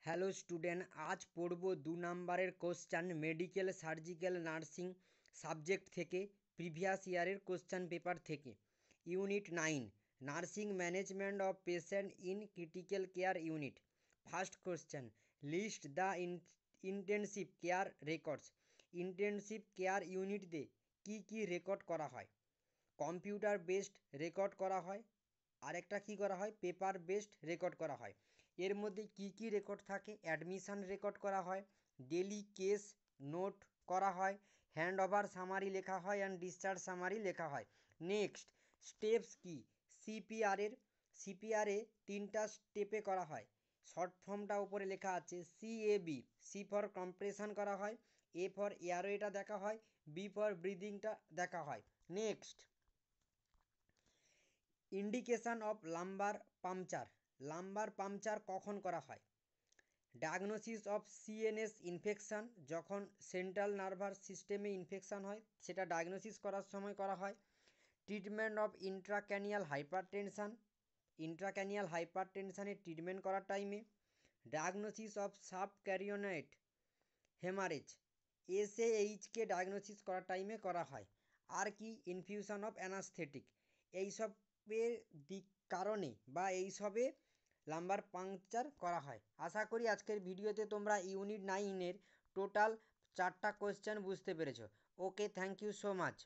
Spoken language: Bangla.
হ্যালো স্টুডেন্ট, আজ পড়ব 2 নম্বরের question medical surgical nursing subject থেকে প্রিভিয়াস ইয়ারের কোশ্চেন পেপার থেকে। Unit 9 nursing management of patient in critical care unit. First question, list the intensive care records. Intensive care ইউনিটে কি কি রেকর্ড করা হয়? কম্পিউটার বেসড রেকর্ড করা হয়, আরেকটা কি করা হয়, পেপার বেসড রেকর্ড করা হয়। এর মধ্যে কি কি রেকর্ড থাকে? অ্যাডমিশন রেকর্ড করা হয়, ডেলি কেস নোট করা হয়, হ্যান্ড ওভার সামারি লেখা হয় অ্যান্ড ডিসচার্জ সামারি লেখা হয়। নেক্সট স্টেপস কি? সিপিআরে 3টা স্টেপে করা হয়। শর্ট ফর্মটা উপরে লেখা আছে সিএবি। সি ফর কম্প্রেশন করা হয়, এ ফর এয়ারওয়েটা দেখা হয়, বি ফর ব্রিদিংটা দেখা হয়। Next indication of lumbar puncture. Lumbar puncture কখন করা হয়? ডায়াগনোসিস অফ সিএনএস ইনফেকশান, যখন সেন্ট্রাল নার্ভাস সিস্টেমে ইনফেকশান হয় সেটা ডায়াগনোসিস করার সময় করা হয়। Treatment of intracranial hypertension, intracranial হাইপারটেনশানের ট্রিটমেন্ট করার টাইমে। ডায়াগনোসিস অফ সাবক্যারিওনেট হেমারেজ, এসএইচকে ডায়াগনোসিস করার টাইমে করা হয়। আর কি? Infusion of anaesthetic. এইসবের কারণে বা এইসবে লাম্বার পাংচার করা হয়। আশা করি আজকের ভিডিওতে তোমরা ইউনিট 9-এর টোটাল 4টা কোয়েশ্চেন বুঝতে পেরেছো। ওকে, থ্যাংক ইউ সো মাচ।